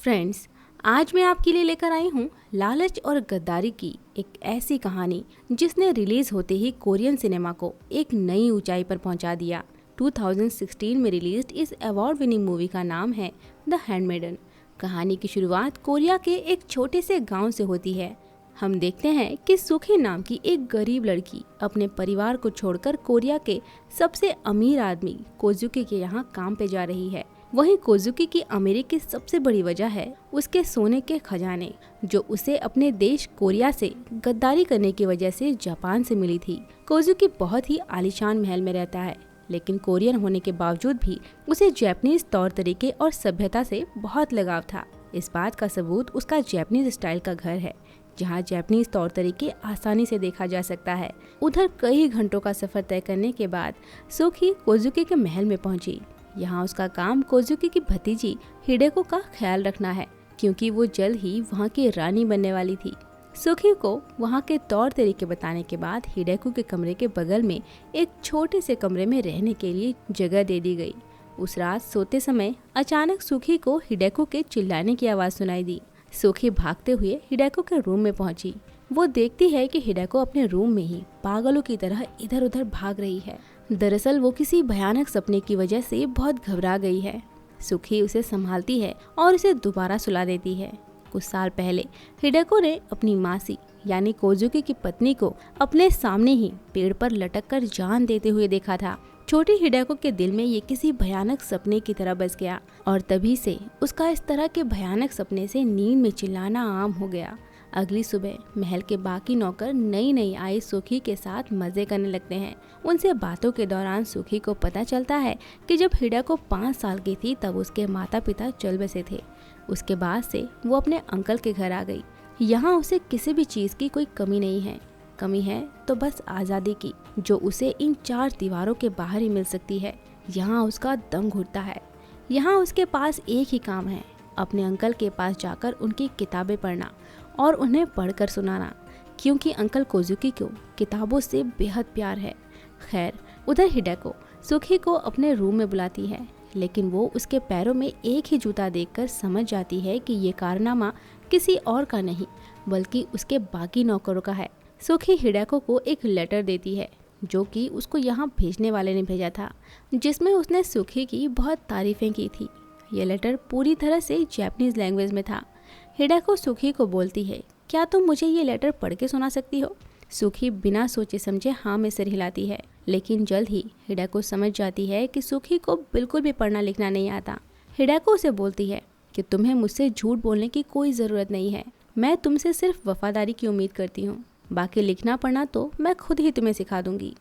Friends, आज मैं आपके लिए लेकर आई हूँ लालच और गद्दारी की एक ऐसी कहानी जिसने रिलीज होते ही कोरियन सिनेमा को एक नई ऊंचाई पर पहुंचा दिया। 2016 में रिलीज्ड इस अवार्ड विनिंग मूवी का नाम है द हैंडमेडन। कहानी की शुरुआत कोरिया के एक छोटे से गांव से होती है। हम देखते हैं कि सुखी नाम की एक गरीब लड़की अपने परिवार को छोड़कर कोरिया के सबसे अमीर आदमी कोजुकी के यहाँ काम पे जा रही है। वहीं कोजुकी की अमीरी की सबसे बड़ी वजह है उसके सोने के खजाने, जो उसे अपने देश कोरिया से गद्दारी करने की वजह से जापान से मिली थी। कोजुकी बहुत ही आलीशान महल में रहता है, लेकिन कोरियन होने के बावजूद भी उसे जापानीज तौर तरीके और सभ्यता से बहुत लगाव था। इस बात का सबूत उसका जापानीज स्टाइल का घर है, जहाँ जापानीज तौर तरीके आसानी से देखा जा सकता है। उधर कई घंटों का सफर तय करने के बाद सुखी कोजुकी के महल में पहुंची। यहाँ उसका काम कोजुकी की भतीजी हिडेको का ख्याल रखना है, क्योंकि वो जल्द ही वहाँ की रानी बनने वाली थी। सुखी को वहाँ के तौर तरीके बताने के बाद हिडेको के कमरे के बगल में एक छोटे से कमरे में रहने के लिए जगह दे दी गई। उस रात सोते समय अचानक सुखी को हिडेको के चिल्लाने की आवाज़ सुनाई दी। सुखी भागते हुए हिडेको के रूम में पहुंची। वो देखती है कि हिडेको अपने रूम में ही पागलों की तरह इधर उधर भाग रही है। दरअसल वो किसी भयानक सपने की वजह से बहुत घबरा गई है। सुखी उसे संभालती है और उसे दोबारा सुला देती है। कुछ साल पहले हिडेको ने अपनी मासी यानी कोजुकी की पत्नी को अपने सामने ही पेड़ पर लटक कर जान देते हुए देखा था। छोटी हिडेको के दिल में ये किसी भयानक सपने की तरह बस गया और तभी से उसका इस तरह के भयानक सपने से नींद में चिल्लाना आम हो गया। अगली सुबह महल के बाकी नौकर नई आई सुखी के साथ मजे करने लगते हैं। उनसे बातों के दौरान सुखी को पता चलता है कि जब हिडेको 5 साल की थी तब उसके माता पिता चल बसे थे। उसके बाद से वो अपने अंकल के घर आ गई। यहाँ उसे किसी भी चीज़ की कोई कमी नहीं है। कमी है तो बस आज़ादी की, जो उसे इन 4 दीवारों के बाहर ही मिल सकती है। यहाँ उसका दम घुटता है। यहाँ उसके पास एक ही काम है, अपने अंकल के पास जाकर उनकी किताबें पढ़ना और उन्हें पढ़कर सुनाना, क्योंकि अंकल कोजुकी को किताबों से बेहद प्यार है। खैर, उधर हिडेको सुखी को अपने रूम में बुलाती है, लेकिन वो उसके पैरों में एक ही जूता देखकर समझ जाती है कि ये कारनामा किसी और का नहीं बल्कि उसके बाकी नौकरों का है। सुखी हिडेको को एक लेटर देती है जो कि उसको यहाँ भेजने वाले ने भेजा था, जिसमें उसने सुखी की बहुत तारीफें की थी। ये लेटर पूरी तरह से जापानीज लैंग्वेज में था। हिडेको सुखी को बोलती है, क्या तुम मुझे ये लेटर पढ़ के सुना सकती हो? सुखी बिना सोचे समझे हाँ में सिर हिलाती है, लेकिन जल्द ही हिडेको समझ जाती है कि सुखी को बिल्कुल भी पढ़ना लिखना नहीं आता। हिडेको उसे बोलती है कि तुम्हें मुझसे झूठ बोलने की कोई ज़रूरत नहीं है। मैं तुमसे सिर्फ वफादारी की उम्मीद करती हूँ। बाकी लिखना पढ़ना तो मैं खुद ही तुम्हें सिखा दूंगी।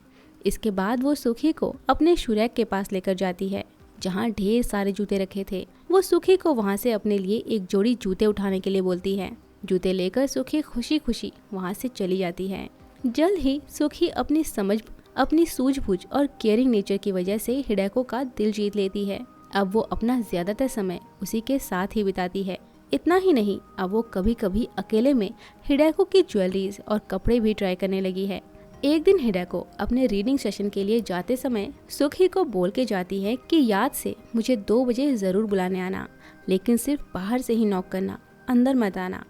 इसके बाद वो सुखी को अपने शुरैक के पास लेकर जाती है, जहाँ ढेर सारे जूते रखे थे। वो सुखी को वहाँ से अपने लिए एक जोड़ी जूते उठाने के लिए बोलती है। जूते लेकर सुखी खुशी खुशी वहाँ से चली जाती है। जल्द ही सुखी अपनी समझ, अपनी सूझबूझ और केयरिंग नेचर की वजह से हिडेको का दिल जीत लेती है। अब वो अपना ज्यादातर समय उसी के साथ ही बिताती है। इतना ही नहीं, अब वो कभी कभी अकेले में हिडेको की ज्वेलरीज और कपड़े भी ट्राई करने लगी है। एक दिन हिडेको अपने रीडिंग सेशन के लिए जाते समय सुखी को बोल के जाती है कि याद से मुझे 2 बजे ज़रूर बुलाने आना, लेकिन सिर्फ बाहर से ही नॉक करना, अंदर मत आना।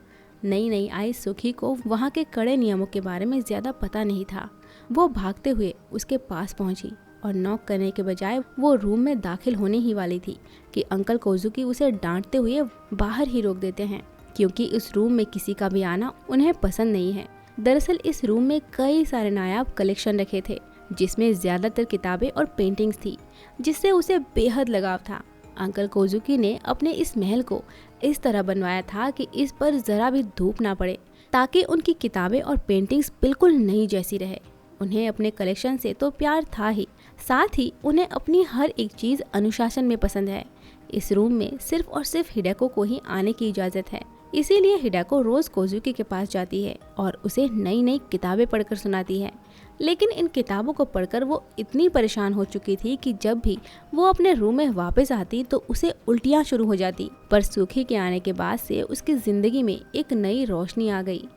नई आई सुखी को वहाँ के कड़े नियमों के बारे में ज़्यादा पता नहीं था। वो भागते हुए उसके पास पहुँची और नॉक करने के बजाय वो रूम में दाखिल होने ही वाली थी कि अंकल कोजुकी उसे डांटते हुए बाहर ही रोक देते हैं, क्योंकि इस रूम में किसी का भी आना उन्हें पसंद नहीं है। दरअसल इस रूम में कई सारे नायाब कलेक्शन रखे थे, जिसमें ज़्यादातर किताबें और पेंटिंग्स थी, जिससे उसे बेहद लगाव था। अंकल कोजुकी ने अपने इस महल को इस तरह बनवाया था कि इस पर ज़रा भी धूप ना पड़े, ताकि उनकी किताबें और पेंटिंग्स बिल्कुल नई जैसी रहे। उन्हें अपने कलेक्शन से तो प्यार था ही, साथ ही उन्हें अपनी हर एक चीज़ अनुशासन में पसंद है। इस रूम में सिर्फ और सिर्फ हिडेको को ही आने की इजाज़त है, इसीलिए हिडेको रोज़ कोजुकी के पास जाती है और उसे नई किताबें पढ़कर सुनाती है। लेकिन इन किताबों को पढ़कर वो इतनी परेशान हो चुकी थी कि जब भी वो अपने रूम में वापस आती तो उसे उल्टियाँ शुरू हो जाती। पर सुखी के आने के बाद से उसकी ज़िंदगी में एक नई रोशनी आ गई।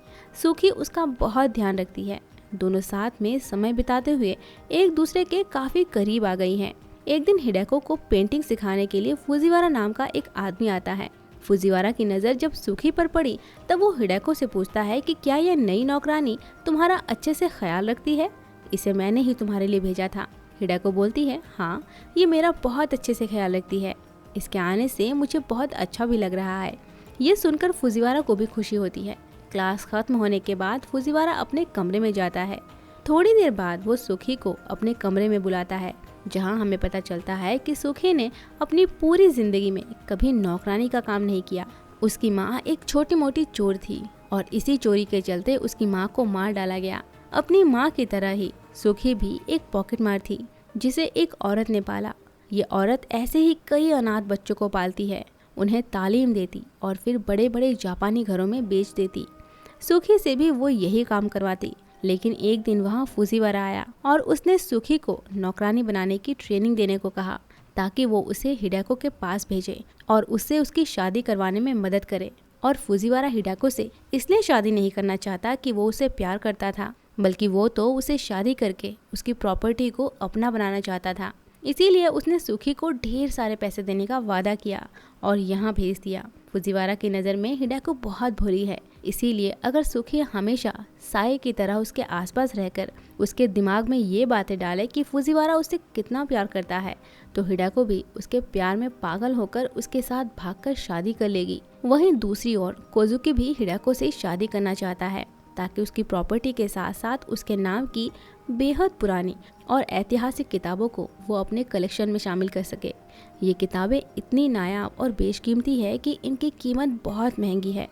सुखी उसका बहुत ध्यान रखती है। दोनों साथ में समय बिताते हुए एक दूसरे के काफ़ी करीब आ गई हैं। एक दिन हिडेको को पेंटिंग सिखाने के लिए फुजीवारा नाम का एक आदमी आता है। फुजीवारा की नज़र जब सुखी पर पड़ी तब वो हिडेको से पूछता है कि क्या यह नई नौकरानी तुम्हारा अच्छे से ख्याल रखती है? इसे मैंने ही तुम्हारे लिए भेजा था। हिडेको बोलती है, हाँ, ये मेरा बहुत अच्छे से ख्याल रखती है। इसके आने से मुझे बहुत अच्छा भी लग रहा है। ये सुनकर फुजीवारा को भी खुशी होती है। क्लास खत्म होने के बाद फुजीवारा अपने कमरे में जाता है। थोड़ी देर बाद वो सुखी को अपने कमरे में बुलाता है, जहां हमें पता चलता है कि सुखी ने अपनी पूरी जिंदगी में कभी नौकरानी का काम नहीं किया। उसकी माँ एक छोटी मोटी चोर थी और इसी चोरी के चलते उसकी माँ को मार डाला गया। अपनी माँ की तरह ही सुखी भी एक पॉकेट मार थी जिसे एक औरत ने पाला। ये औरत ऐसे ही कई अनाथ बच्चों को पालती है, उन्हें तालीम देती और फिर बड़े बड़े जापानी घरों में बेच देती। सुखी से भी वो यही काम करवाती। लेकिन एक दिन वहाँ फुजीवारा आया और उसने सुखी को नौकरानी बनाने की ट्रेनिंग देने को कहा ताकि वो उसे हिडेको के पास भेजे और उससे उसकी शादी करवाने में मदद करे। और फुजीवारा हिडेको से इसलिए शादी नहीं करना चाहता कि वो उसे प्यार करता था, बल्कि वो तो उसे शादी करके उसकी प्रॉपर्टी को अपना बनाना चाहता था। इसीलिए उसने सुखी को ढेर सारे पैसे देने का वादा किया और यहाँ भेज दिया। फुजीवारा की नज़र में हिडेको बहुत भोली है, इसीलिए अगर सुखी हमेशा साये की तरह उसके आसपास रहकर उसके दिमाग में ये बातें डाले कि फुजीवारा उससे कितना प्यार करता है, तो हिडेको भी उसके प्यार में पागल होकर उसके साथ भागकर शादी कर लेगी। वहीं दूसरी ओर कोजुकी भी हिडेको से शादी करना चाहता है ताकि उसकी प्रॉपर्टी के साथ साथ उसके नाम की बेहद पुरानी और ऐतिहासिक किताबों को वो अपने कलेक्शन में शामिल कर सके। ये किताबें इतनी नायाब और बेशकीमती है कि इनकी कीमत बहुत महंगी है।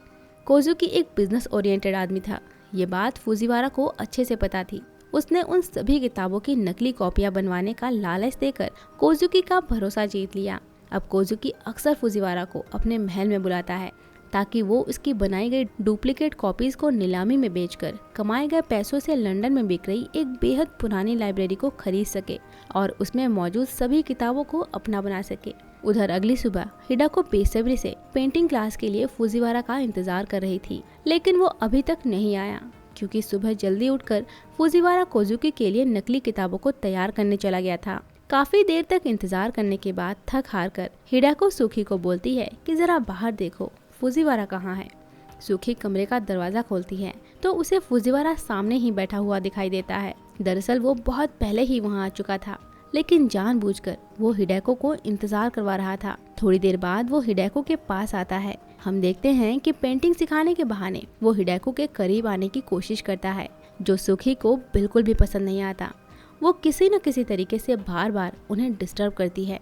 कोजुकी एक बिजनेस ओरिएंटेड आदमी था। ये बात फुजीवारा को अच्छे से पता थी। उसने उन सभी किताबों की नकली कॉपियां बनवाने का लालच देकर कोजुकी का भरोसा जीत लिया। अब कोजुकी अक्सर फुजीवारा को अपने महल में बुलाता है ताकि वो उसकी बनाई गई डुप्लीकेट कॉपीज को नीलामी में बेचकर कमाए गए पैसों से लंदन में बिक रही एक बेहद पुरानी लाइब्रेरी को खरीद सके और उसमें मौजूद सभी किताबों को अपना बना सके। उधर अगली सुबह हिडेको बेसब्री से पेंटिंग क्लास के लिए फुजीवारा का इंतजार कर रही थी, लेकिन वो अभी तक नहीं आया क्योंकि सुबह जल्दी उठकर फुजीवारा कोजुकी के लिए नकली किताबों को तैयार करने चला गया था। काफी देर तक इंतजार करने के बाद थक हार कर हिडेको सुखी को बोलती है कि जरा बाहर देखो फुजीवारा कहाँ है। सुखी कमरे का दरवाजा खोलती है तो उसे फुजीवारा सामने ही बैठा हुआ दिखाई देता है। दरअसल वो बहुत पहले ही वहाँ आ चुका था, लेकिन जानबूझकर वो हिडेको को इंतजार करवा रहा था। थोड़ी देर बाद वो हिडेको के पास आता है। हम देखते हैं कि पेंटिंग सिखाने के बहाने वो हिडेको के करीब आने की कोशिश करता है, जो सुखी को बिल्कुल भी पसंद नहीं आता। वो किसी न किसी तरीके से बार बार उन्हें डिस्टर्ब करती है।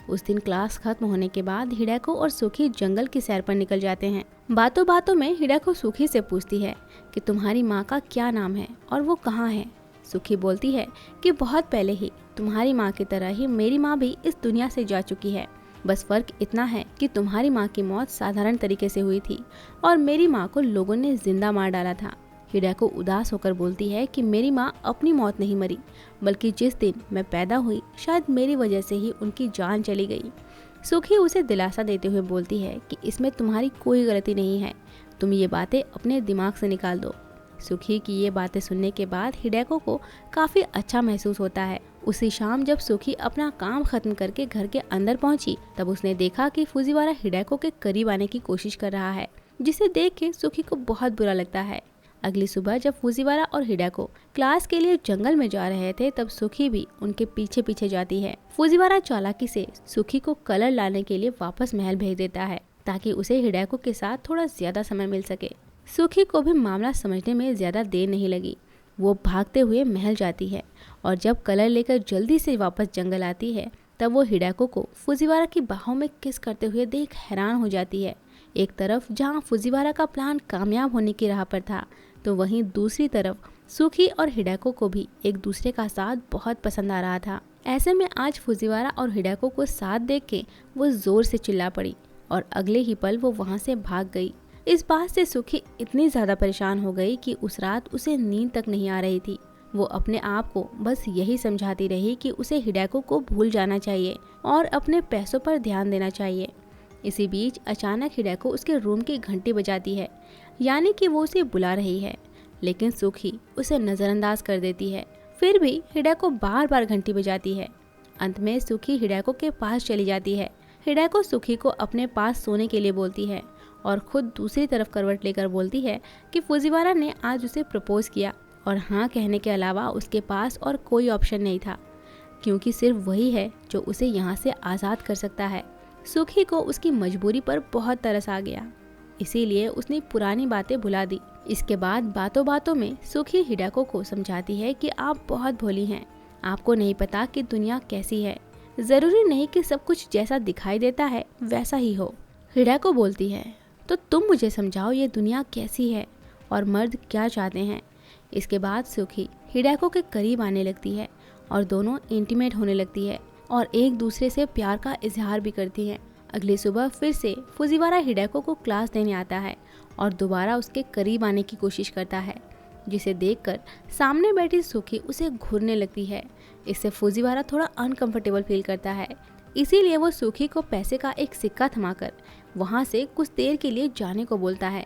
उस दिन क्लास खत्म होने के बाद हिडेको और सुखी जंगल की सैर पर निकल जाते हैं। बातों बातों में हिडेको सुखी से पूछती है कि तुम्हारी माँ का क्या नाम है और वो कहाँ है। सुखी बोलती है कि बहुत पहले ही तुम्हारी माँ की तरह ही मेरी माँ भी इस दुनिया से जा चुकी है। बस फर्क इतना है कि तुम्हारी माँ की मौत साधारण तरीके से हुई थी और मेरी माँ को लोगों ने जिंदा मार डाला था। हिडेको उदास होकर बोलती है कि मेरी माँ अपनी मौत नहीं मरी, बल्कि जिस दिन मैं पैदा हुई शायद मेरी वजह से ही उनकी जान चली गई। सुखी उसे दिलासा देते हुए बोलती है कि इसमें तुम्हारी कोई गलती नहीं है, तुम ये बातें अपने दिमाग से निकाल दो। सुखी की ये बातें सुनने के बाद हिडेको को काफ़ी अच्छा महसूस होता है। उसी शाम जब सुखी अपना काम खत्म करके घर के अंदर पहुंची, तब उसने देखा कि फुजीवारा हिडेको के करीब आने की कोशिश कर रहा है, जिसे देख के सुखी को बहुत बुरा लगता है। अगली सुबह जब फुजीवारा और हिडेको क्लास के लिए जंगल में जा रहे थे, तब सुखी भी उनके पीछे पीछे जाती है। फुजीवारा चालाकी से सुखी को कलर लाने के लिए वापस महल भेज देता है ताकि उसे हिडेको के साथ थोड़ा ज्यादा समय मिल सके। सुखी को भी मामला समझने में ज्यादा देर नहीं लगी। वो भागते हुए महल जाती है और जब कलर लेकर जल्दी से वापस जंगल आती है, तब वो हिडेको को फुजीवारा की बाहों में किस करते हुए देख हैरान हो जाती है। एक तरफ जहाँ फुजीवारा का प्लान कामयाब होने की राह पर था, तो वहीं दूसरी तरफ सुखी और हिडेको को भी एक दूसरे का साथ बहुत पसंद आ रहा था। ऐसे में आज फुजीवारा और हिडेको को साथ देख के वो जोर से चिल्ला पड़ी और अगले ही पल वो वहाँ से भाग गई। इस बात से सुखी इतनी ज़्यादा परेशान हो गई कि उस रात उसे नींद तक नहीं आ रही थी। वो अपने आप को बस यही समझाती रही कि उसे हिडेको को भूल जाना चाहिए और अपने पैसों पर ध्यान देना चाहिए। इसी बीच अचानक हिडेको उसके रूम की घंटी बजाती है, यानी कि वो उसे बुला रही है, लेकिन सुखी उसे नज़रअंदाज कर देती है। फिर भी हिडेको बार बार घंटी बजाती है। अंत में सुखी हिडेको के पास चली जाती है, हिडेको सुखी को अपने पास सोने के लिए बोलती है और खुद दूसरी तरफ करवट लेकर बोलती है कि फुजीवारा ने आज उसे प्रपोज किया और हाँ कहने के अलावा उसके पास और कोई ऑप्शन नहीं था, क्योंकि सिर्फ वही है जो उसे यहाँ से आज़ाद कर सकता है। सुखी को उसकी मजबूरी पर बहुत तरस आ गया, इसीलिए उसने पुरानी बातें भुला दी। इसके बाद बातों बातों में सुखी हिडेको को समझाती है कि आप बहुत भोली हैं, आपको नहीं पता कि दुनिया कैसी है, ज़रूरी नहीं कि सब कुछ जैसा दिखाई देता है वैसा ही हो। हिडेको बोलती है, तो तुम मुझे समझाओ ये दुनिया कैसी है और मर्द क्या चाहते हैं। इसके बाद सुखी हिडेको के करीब आने लगती है और दोनों इंटीमेट होने लगती है और एक दूसरे से प्यार का इजहार भी करती हैं। अगली सुबह फिर से फुजीवारा हिडेको को क्लास देने आता है और दोबारा उसके करीब आने की कोशिश करता है, जिसे देखकर सामने बैठी सुखी उसे घूरने लगती है। इससे फुजीवारा थोड़ा अनकंफर्टेबल फील करता है, इसीलिए वो सुखी को पैसे का एक सिक्का थमाकर वहाँ से कुछ देर के लिए जाने को बोलता है,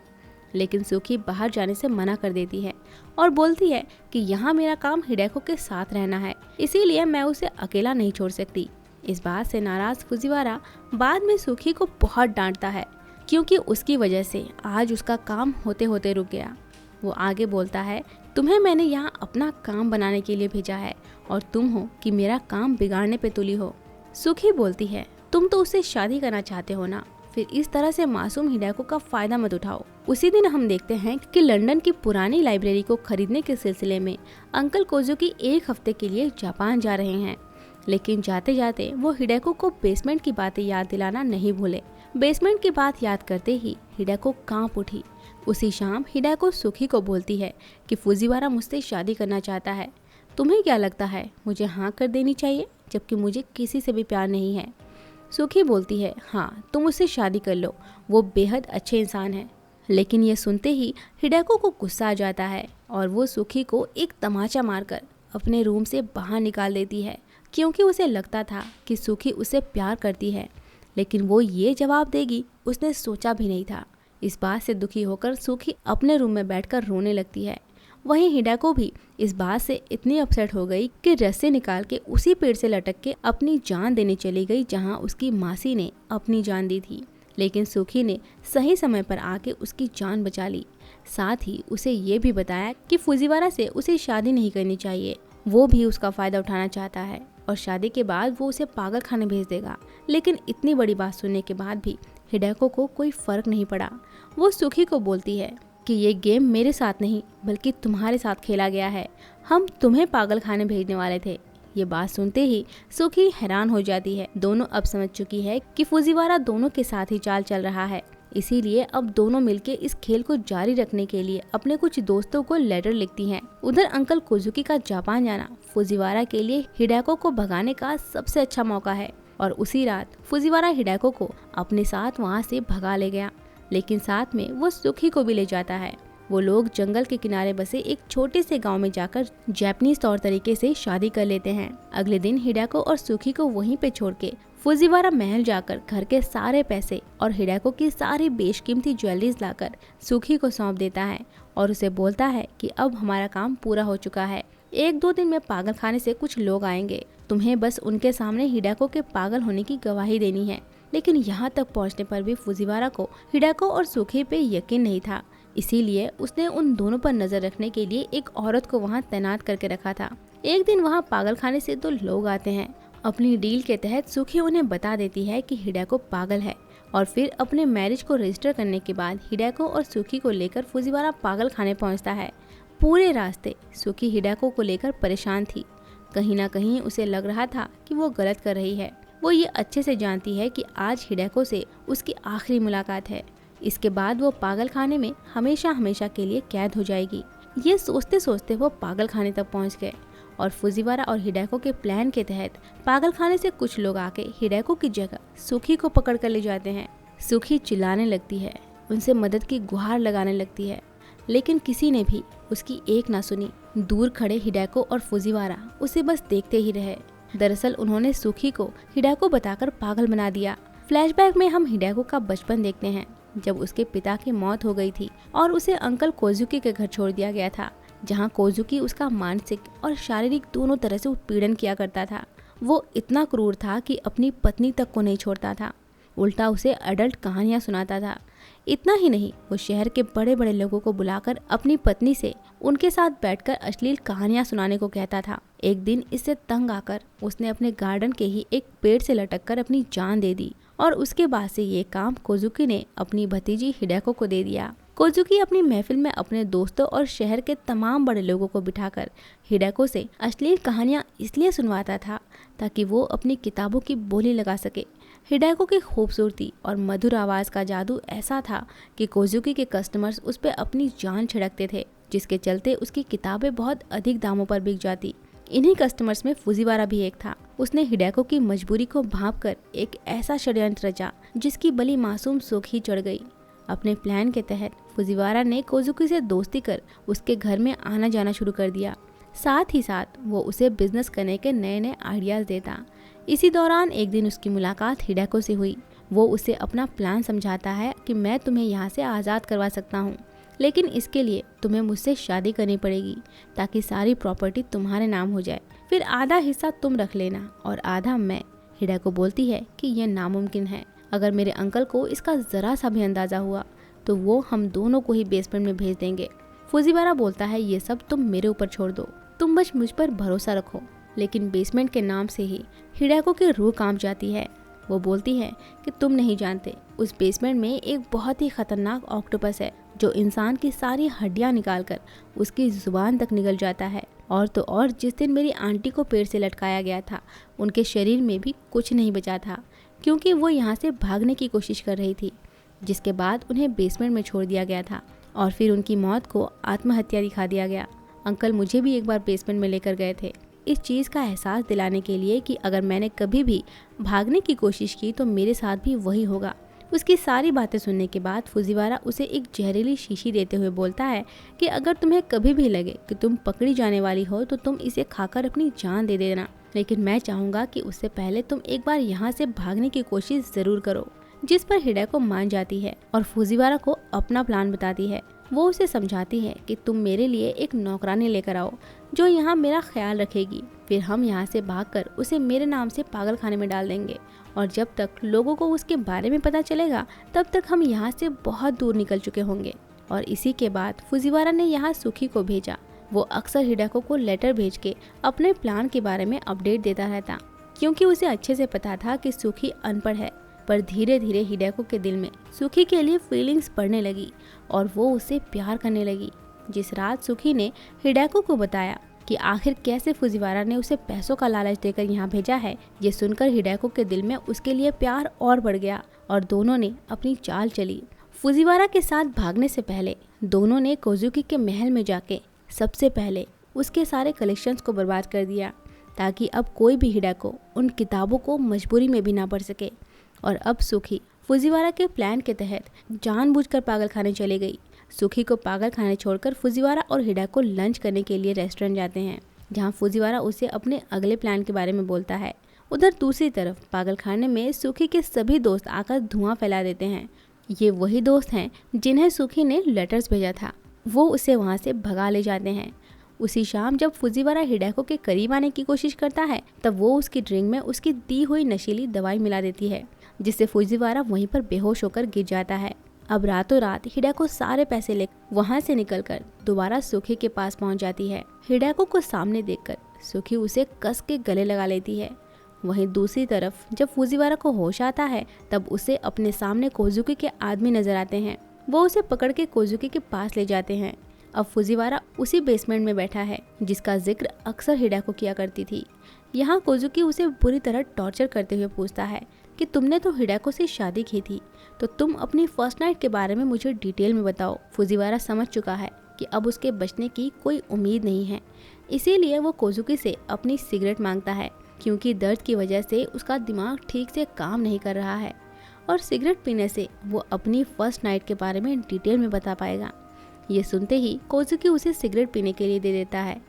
लेकिन सुखी बाहर जाने से मना कर देती है और बोलती है कि यहाँ मेरा काम हिडेको के साथ रहना है, इसीलिए मैं उसे अकेला नहीं छोड़ सकती। इस बात से नाराज फुजीवारा बाद में सुखी को बहुत डांटता है, क्योंकि उसकी वजह से आज उसका काम होते होते रुक गया। वो आगे बोलता है, तुम्हें मैंने यहाँ अपना काम बनाने के लिए भेजा है और तुम हो कि मेरा काम बिगाड़ने पे तुली हो। सुखी बोलती है, तुम तो उससे शादी करना चाहते हो ना, फिर इस तरह से मासूम हिडेको का फायदा मत उठाओ। उसी दिन हम देखते हैं कि लंदन की पुरानी लाइब्रेरी को खरीदने के सिलसिले में अंकल कोजुकी एक हफ्ते के लिए जापान जा रहे हैं, लेकिन जाते जाते वो हिडेको को बेसमेंट की बातें याद दिलाना नहीं भूले। बेसमेंट की बात याद करते ही हिडेको कांप उठी। उसी शाम हिडेको सुखी को बोलती है कि फुजीवारा मुझसे शादी करना चाहता है, तुम्हें क्या लगता है मुझे हाँ कर देनी चाहिए, जबकि मुझे किसी से भी प्यार नहीं है। सुखी बोलती है, हाँ तुम उससे शादी कर लो, वो बेहद अच्छे इंसान है। लेकिन ये सुनते ही हिडेको को गुस्सा आ जाता है और वो सुखी को एक तमाचा मारकर अपने रूम से बाहर निकाल देती है, क्योंकि उसे लगता था कि सुखी उसे प्यार करती है, लेकिन वो ये जवाब देगी उसने सोचा भी नहीं था। इस बात से दुखी होकर सुखी अपने रूम में बैठकर रोने लगती है। वहीं हिडेको भी इस बात से इतनी अपसेट हो गई कि रस्सी निकाल के उसी पेड़ से लटक के अपनी जान देने चली गई जहां उसकी मासी ने अपनी जान दी थी। लेकिन सुखी ने सही समय पर आके उसकी जान बचा ली। साथ ही उसे ये भी बताया कि फुजीवारा से उसे शादी नहीं करनी चाहिए, वो भी उसका फायदा उठाना चाहता है और शादी के बाद वो उसे पागल खाने भेज देगा। लेकिन इतनी बड़ी बात सुनने के बाद भी हिडेको को कोई फर्क नहीं पड़ा। वो सुखी को बोलती है कि ये गेम मेरे साथ नहीं बल्कि तुम्हारे साथ खेला गया है, हम तुम्हें पागल खाने भेजने वाले थे। ये बात सुनते ही सुखी हैरान हो जाती है। दोनों अब समझ चुकी है कि फुजीवारा दोनों के साथ ही चाल चल रहा है, इसीलिए अब दोनों मिलके इस खेल को जारी रखने के लिए अपने कुछ दोस्तों को लेटर लिखती हैं। उधर अंकल कोजुकी का जापान जाना फुजीवारा के लिए हिडेको को भगाने का सबसे अच्छा मौका है और उसी रात फुजीवारा हिडेको को अपने साथ वहाँ से भगा ले गया, लेकिन साथ में वो सुखी को भी ले जाता है। वो लोग जंगल के किनारे बसे एक छोटे से गांव में जाकर जापानीज तौर तरीके से शादी कर लेते हैं। अगले दिन हिडेको और सुखी को वहीं पे छोड़ के फुजीवारा महल जाकर घर के सारे पैसे और हिडेको की सारी बेशकीमती ज्वेलरीज लाकर सुखी को सौंप देता है और उसे बोलता है कि अब हमारा काम पूरा हो चुका है, 1-2 दिन में पागल खाने से कुछ लोग आएंगे, तुम्हें बस उनके सामने हिडेको के पागल होने की गवाही देनी है। लेकिन यहाँ तक पहुँचने पर भी फुजीवारा को हिडेको और सुखी पे यकीन नहीं था, इसीलिए उसने उन दोनों पर नजर रखने के लिए एक औरत को वहाँ तैनात करके रखा था। एक दिन वहाँ पागल खाने से 2 लोग आते हैं। अपनी डील के तहत सुखी उन्हें बता देती है कि हिडेको पागल है और फिर अपने मैरिज को रजिस्टर करने के बाद हिडेको और सुखी को लेकर फुजीवारा पागल खाने पहुँचता है। पूरे रास्ते सुखी हिडेको को लेकर परेशान थी। कहीं ना कहीं उसे लग रहा था कि वो गलत कर रही है। वो ये अच्छे से जानती है कि आज हिडेको से उसकी आखिरी मुलाकात है, इसके बाद वो पागल खाने में हमेशा हमेशा के लिए कैद हो जाएगी। ये सोचते सोचते वो पागल खाने तक पहुंच गए और फुजीवारा और हिडेको के प्लान के तहत पागल खाने से कुछ लोग आके हिडेको की जगह सुखी को पकड़ कर ले जाते हैं। सुखी चिल्लाने लगती है, उनसे मदद की गुहार लगाने लगती है, लेकिन किसी ने भी उसकी एक ना सुनी। दूर खड़े हिडेको और फुजीवारा उसे बस देखते ही रहे। दरअसल उन्होंने सुखी को हिडेको बताकर पागल बना दिया। फ्लैशबैक में हम हिडेको का बचपन देखते हैं, जब उसके पिता की मौत हो गई थी और उसे अंकल कोजुकी के घर छोड़ दिया गया था, जहां कोजुकी उसका मानसिक और शारीरिक दोनों तरह से उत्पीड़न किया करता था। वो इतना क्रूर था कि अपनी पत्नी तक को नहीं छोड़ता था। उल्टा उसे अडल्ट कहानियाँ सुनाता था। इतना ही नहीं, वो शहर के बड़े बड़े लोगों को बुलाकर अपनी पत्नी से उनके साथ बैठकर अश्लील कहानियां सुनाने को कहता था। एक दिन इससे तंग आकर उसने अपने गार्डन के ही एक पेड़ से लटककर अपनी जान दे दी और उसके बाद से ये काम कोजुकी ने अपनी भतीजी हिडेको को दे दिया। कोजुकी अपनी महफिल में अपने दोस्तों और शहर के तमाम बड़े लोगों को बिठाकर हिडेको से अश्लील कहानियां इसलिए सुनवाता था ताकि वो अपनी किताबों की बोली लगा सके। हिडेको की खूबसूरती और मधुर आवाज़ का जादू ऐसा था कि कोजुकी के कस्टमर्स उस पर अपनी जान छिड़कते थे, जिसके चलते उसकी किताबें बहुत अधिक दामों पर बिक जाती। इन्हीं कस्टमर्स में फुजीवारा भी एक था। उसने हिडेको की मजबूरी को भांपकर एक ऐसा षड्यंत्र रचा जिसकी बलि मासूम सुखी चढ़ गई। अपने प्लान के तहत फुजीवारा ने कोजुकी से दोस्ती कर उसके घर में आना जाना शुरू कर दिया। साथ ही साथ वो उसे बिजनेस करने के नए नए आइडियाज़ देता। इसी दौरान एक दिन उसकी मुलाकात हिडेको से हुई। वो उसे अपना प्लान समझाता है कि मैं तुम्हें यहाँ से आज़ाद करवा सकता हूँ, लेकिन इसके लिए तुम्हें मुझसे शादी करनी पड़ेगी ताकि सारी प्रॉपर्टी तुम्हारे नाम हो जाए। फिर आधा हिस्सा तुम रख लेना और आधा मैं। हिडेको बोलती है कि यह नामुमकिन है। अगर मेरे अंकल को इसका ज़रा सा भी अंदाज़ा हुआ तो वो हम दोनों को ही बेसमेंट में भेज देंगे। फुजीवारा बोलता है ये सब तुम मेरे ऊपर छोड़ दो, तुम बस मुझ पर भरोसा रखो। लेकिन बेसमेंट के नाम से ही हिडेको की रूह कांप जाती है। वो बोलती है कि तुम नहीं जानते, उस बेसमेंट में एक बहुत ही खतरनाक ऑक्टोपस है जो इंसान की सारी हड्डियां निकालकर उसकी जुबान तक निगल जाता है। और तो और जिस दिन मेरी आंटी को पेड़ से लटकाया गया था उनके शरीर में भी कुछ नहीं बचा था, क्योंकि वो यहाँ से भागने की कोशिश कर रही थी, जिसके बाद उन्हें बेसमेंट में छोड़ दिया गया था और फिर उनकी मौत को आत्महत्या दिखा दिया गया। अंकल मुझे भी एक बार बेसमेंट में लेकर गए थे, इस चीज़ का एहसास दिलाने के लिए कि अगर मैंने कभी भी भागने की कोशिश की तो मेरे साथ भी वही होगा। उसकी सारी बातें सुनने के बाद फुजीवारा उसे एक जहरीली शीशी देते हुए बोलता है कि अगर तुम्हें कभी भी लगे कि तुम पकड़ी जाने वाली हो तो तुम इसे खाकर अपनी जान दे देना, लेकिन मैं चाहूँगा कि उससे पहले तुम एक बार यहाँ से भागने की कोशिश ज़रूर करो। जिस पर हिडेको मान जाती है और फुजीवारा को अपना प्लान बताती है। वो उसे समझाती है कि तुम मेरे लिए एक नौकरानी लेकर आओ जो यहाँ मेरा ख्याल रखेगी। फिर हम यहाँ से भागकर उसे मेरे नाम से पागल खाने में डाल देंगे और जब तक लोगों को उसके बारे में पता चलेगा तब तक हम यहाँ से बहुत दूर निकल चुके होंगे। और इसी के बाद फुजीवारा ने यहाँ सुखी को भेजा। वो अक्सर हिडेको को लेटर भेज के अपने प्लान के बारे में अपडेट देता रहता, क्योंकि उसे अच्छे से पता था कि सुखी अनपढ़ है। पर धीरे धीरे हिडेको के दिल में सुखी के लिए फीलिंग्स बढ़ने लगी और वो उससे प्यार करने लगी। जिस रात सुखी ने हिडेको को बताया कि आखिर कैसे फुजीवारा ने उसे पैसों का लालच देकर यहाँ भेजा है, ये सुनकर हिडेको के दिल में उसके लिए प्यार और बढ़ गया और दोनों ने अपनी चाल चली। फुजीवारा के साथ भागने से पहले दोनों ने कोजुकी के महल में जाके सबसे पहले उसके सारे कलेक्शंस को बर्बाद कर दिया ताकि अब कोई भी हिडेको उन किताबों को मजबूरी में भी ना पढ़ सके। और अब सुखी फुजीवारा के प्लान के तहत जानबूझकर पागल खाने चली गई। सुखी को पागल खाने छोड़कर फुजीवारा और हिडेको लंच करने के लिए रेस्टोरेंट जाते हैं, जहां फुजीवारा उसे अपने अगले प्लान के बारे में बोलता है। उधर दूसरी तरफ पागल खाने में सुखी के सभी दोस्त आकर धुआं फैला देते हैं। ये वही दोस्त हैं जिन्हें सुखी ने लेटर्स भेजा था। वो उसे वहाँ से भगा ले जाते हैं। उसी शाम जब फुजीवारा हिडेको के करीब आने की कोशिश करता है तब वो उसकी ड्रिंक में उसकी दी हुई नशीली दवाई मिला देती है, जिससे फुजीवारा वहीं पर बेहोश होकर गिर जाता है। अब रातों रात हिडेको सारे पैसे लेकर वहां से निकलकर दोबारा सुखी के पास पहुंच जाती है। हिडेको को सामने देखकर सुखी उसे कस के गले लगा लेती है। वहीं दूसरी तरफ जब फुजीवारा को होश आता है तब उसे अपने सामने कोजुकी के आदमी नजर आते हैं। वो उसे पकड़ के कोजुकी के पास ले जाते हैं। अब फुजीवारा उसी बेसमेंट में बैठा है जिसका जिक्र अक्सर हिडेको किया करती थी। यहाँ कोजुकी उसे बुरी तरह टॉर्चर करते हुए पूछता है कि तुमने तो हिडेको से शादी की थी, तो तुम अपनी फर्स्ट नाइट के बारे में मुझे डिटेल में बताओ। फुजीवारा समझ चुका है कि अब उसके बचने की कोई उम्मीद नहीं है, इसीलिए वो कोजुकी से अपनी सिगरेट मांगता है, क्योंकि दर्द की वजह से उसका दिमाग ठीक से काम नहीं कर रहा है और सिगरेट पीने से वो अपनी फर्स्ट नाइट के बारे में डिटेल में बता पाएगा। ये सुनते ही कोजुकी उसे सिगरेट पीने के लिए दे देता है।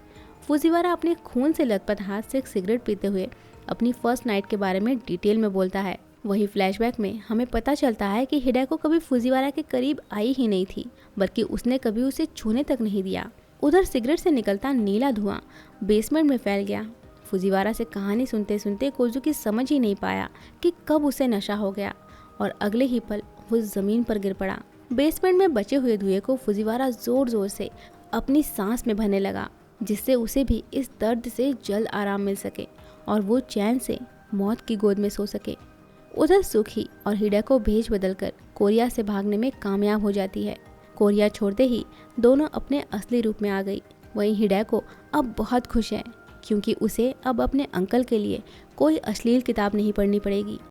फुजीवारा अपने खून से लथपथ हाथ से सिगरेट पीते हुए अपनी फर्स्ट नाइट के बारे में डिटेल में बोलता है। वही फ्लैशबैक में हमें पता चलता है कि हिडेको कभी फुजीवारा के करीब आई ही नहीं थी, बल्कि उसने कभी उसे छूने तक नहीं दिया। उधर सिगरेट से निकलता नीला धुआं बेसमेंट में फैल गया। फुजीवारा से कहानी सुनते सुनते कोजुकी समझ ही नहीं पाया कि कब उसे नशा हो गया और अगले ही पल वो ज़मीन पर गिर पड़ा। बेसमेंट में बचे हुए धुएं को फुजीवारा जोर जोर से अपनी सांस में भरने लगा, जिससे उसे भी इस दर्द से जल्द आराम मिल सके और वो चैन से मौत की गोद में सो सके। उधर सुखी और हिडेको भेष बदलकर कोरिया से भागने में कामयाब हो जाती है। कोरिया छोड़ते ही दोनों अपने असली रूप में आ गई। वहीं हिडेको अब बहुत खुश है, क्योंकि उसे अब अपने अंकल के लिए कोई अश्लील किताब नहीं पढ़नी पड़ेगी।